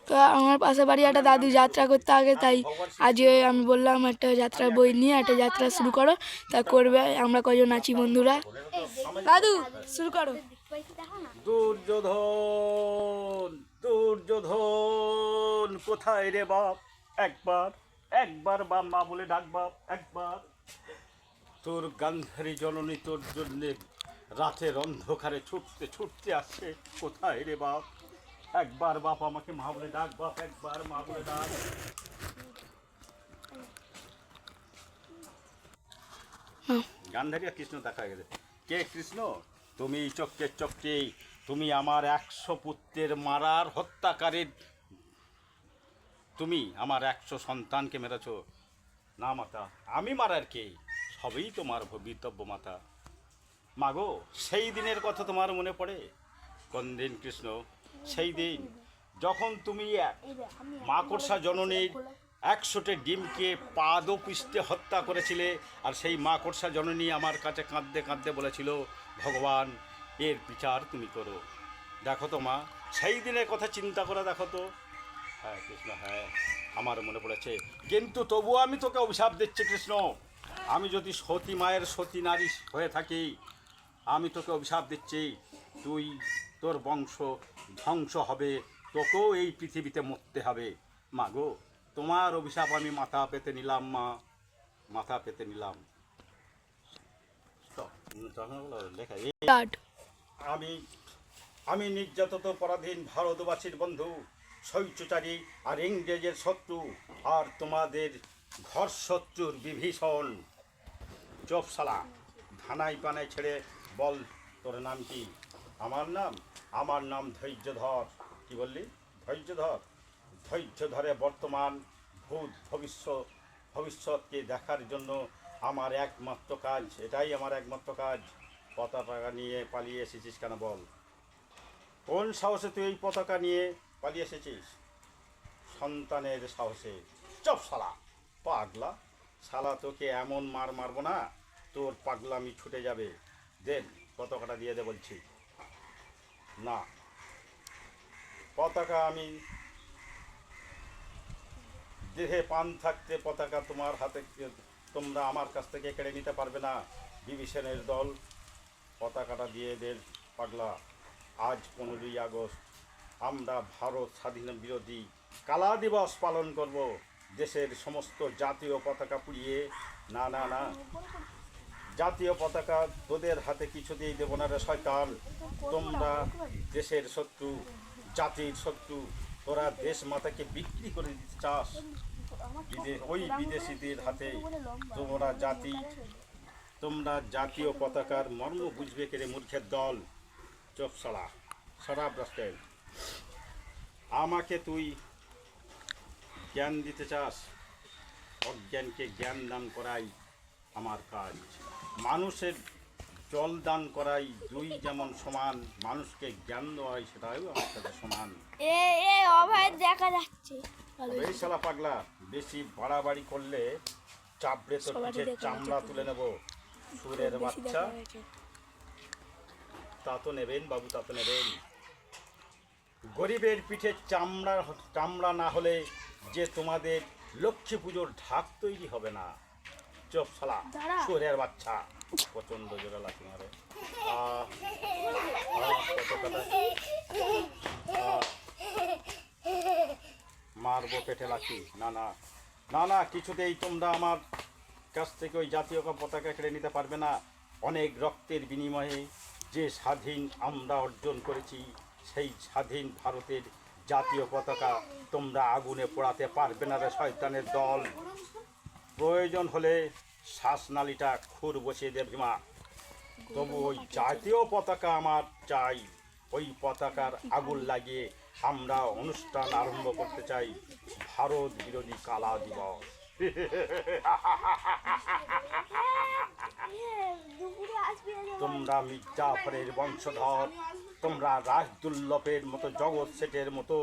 তো আমার পাশের বাড়ি একটা দাদু যাত্রা করতে আগে, তাই আজ আমি বললাম একটা যাত্রার বই নিয়ে একটা যাত্রা শুরু করো। তা করবে, আমরা কজন আছি বন্ধুরা। দাদু শুরু করো। দুর্যোধন, দুর্যোধন কোথায় রে বাপ? একবার, একবার বাপ মা বলে ডাক বাপ একবার। তোর গান্ধারী জননী তোর জন্যে রাতের অন্ধকারে ছুটতে ছুটতে আসছে। কোথায় রে বাপ? একবার বাপ আমাকে মা বলে ডাক বাপ, একবার মা বলে ডাক। গান্ধারী আর কৃষ্ণ দেখা গেছে। কে কৃষ্ণ? তুমি চক্কে চক্কে, তুমি আমার 100 পুত্রের মারার হত্যাকারীর, তুমি আমার 100 সন্তানকে মেরেছ। না মাতা, আমি মারার কে? সবই তোমার বিতব্য মাতা। মাগো, সেই দিনের কথা তোমার মনে পড়ে? কোন দিন কৃষ্ণ? সেই দিন যখন তুমি মাকড়সা জননীর 100টি ডিমকে পাদপিষ্টে হত্যা করেছিলে। আর সেই মাকড়সা জননী আমার কাছে কাঁদতে কাঁদতে বলেছিল, ভগবান এর বিচার তুমি করো। দেখো তো মা, সেই দিনের কথা চিন্তা করে দেখো তো। হ্যাঁ কৃষ্ণ, হ্যাঁ আমার মনে পড়েছে। কিন্তু তবুও আমি তোকে অভিশাপ দিচ্ছি কৃষ্ণ। আমি যদি সতী মায়ের সতী নারী হয়ে থাকি, আমি তোকে অভিশাপ দিচ্ছি, তুই, তোর বংশ ধ্বংস হবে, তোকেও এই পৃথিবীতে মরতে হবে। মা গো, তোমার অভিশাপ আমি মাথা পেতে নিলাম মা, মাথা পেতে নিলাম। লেখা আমি আমি নির্যাতিত পরাধীন ভারতবাসীর বন্ধু, শৈত্যচারী আর ইংরেজের শত্রু, আর তোমাদের ঘর শত্রুর বিভীষণ। চোপশালা, ধানাই পানাই ছেড়ে বল তোর নাম কি? আমার নাম ধৈর্যধর। কি বললি? ধৈর্যধর। ধৈর্য ধরে বর্তমান, ভূত, ভবিষ্যৎকে দেখার জন্য আমার একমাত্র কাজ, এটাই আমার একমাত্র কাজ। পতাকা নিয়ে পালিয়ে এসেছিস কেন বল? কোন সাহসে তুই এই পতাকা নিয়ে পালিয়ে এসেছিস? সন্তানের সাহসে। চপ শালা, পাগলা শালা, তোকে এমন মার মারবো না তোর পাগলামি ছুটে যাবে। দেন পতাকাটা দিয়ে দে বলছি। না, পতাকা আমি দেহে প্রাণ থাকতে পতাকা তোমার হাতে, তোমরা আমার কাছ থেকে কেড়ে নিতে পারবে না। বিভীষণের দল, পতাকাটা দিয়ে দে পাগলা। আজ 15ই আগস্ট আমরা ভারত স্বাধীন বিরোধী কালা দিবস পালন করব। দেশের সমস্ত জাতীয় পতাকা পুড়িয়ে। না না না, জাতীয় পতাকা তোদের হাতে কিছুতেই দেব না রে শয়তান। তোমরা দেশের শত্রু, জাতির শত্রু। তোরা দেশ মাতাকে বিক্রি করে দিতে চাস ওই বিদেশিদের হাতে। তোমরা জাতীয় পতাকার মর্ম বুঝবে কেড়ে মূর্খের দল। চোখ সালা, সারা ব্রাস্টেল। আমাকে তুই জ্ঞান দিতে চাস? অজ্ঞানকে জ্ঞান দান করাই আমার কাজ। মানুষের জল দান করাই, দুই যেমন সমান, মানুষকে জ্ঞান দেওয়াই সেটাও আমার সাথে সমান। দেখা যাচ্ছে এই শালা পাগলা, বেশি বাড়াবাড়ি করলে চাপড়ে তোর পিঠের চামড়া তুলে নেব। সুরের বাচ্চা, তা তো নেবেন বাবু, তা তো নেবেন। গরিবের পিঠে চামড়া না হলে যে তোমাদের লক্ষ্মী পুজোর ঢাক তৈরি হবে না। চোপ শালা, সুরের বাচ্চা, প্রচন্ড জোরে লাঠি মারে। মারবো পেটে লাঠি। না না না না, কিছুতেই তোমরা আমার কাছ থেকে ওই জাতীয় পতাকা কেড়ে নিতে পারবে না। অনেক রক্তের বিনিময়ে যে স্বাধীন আমরা অর্জন করেছি, সেই স্বাধীন ভারতের জাতীয় পতাকা তোমরা আগুনে পোড়াতে পারবে না রে শয়তানের দল। প্রয়োজন হলে শ্বাসনালীটা খুর বসিয়ে দে ভীমা, তবু ওই জাতীয় পতাকা আমার চাই। ওই পতাকার আগুন লাগিয়ে আমরা অনুষ্ঠান আরম্ভ করতে চাই, ভারত বিরোধী কালা দিবস। তোমরা মির্জাফরের বংশধর, তোমরা রাজদুল্লভের মতো, জগৎ শেঠের মতো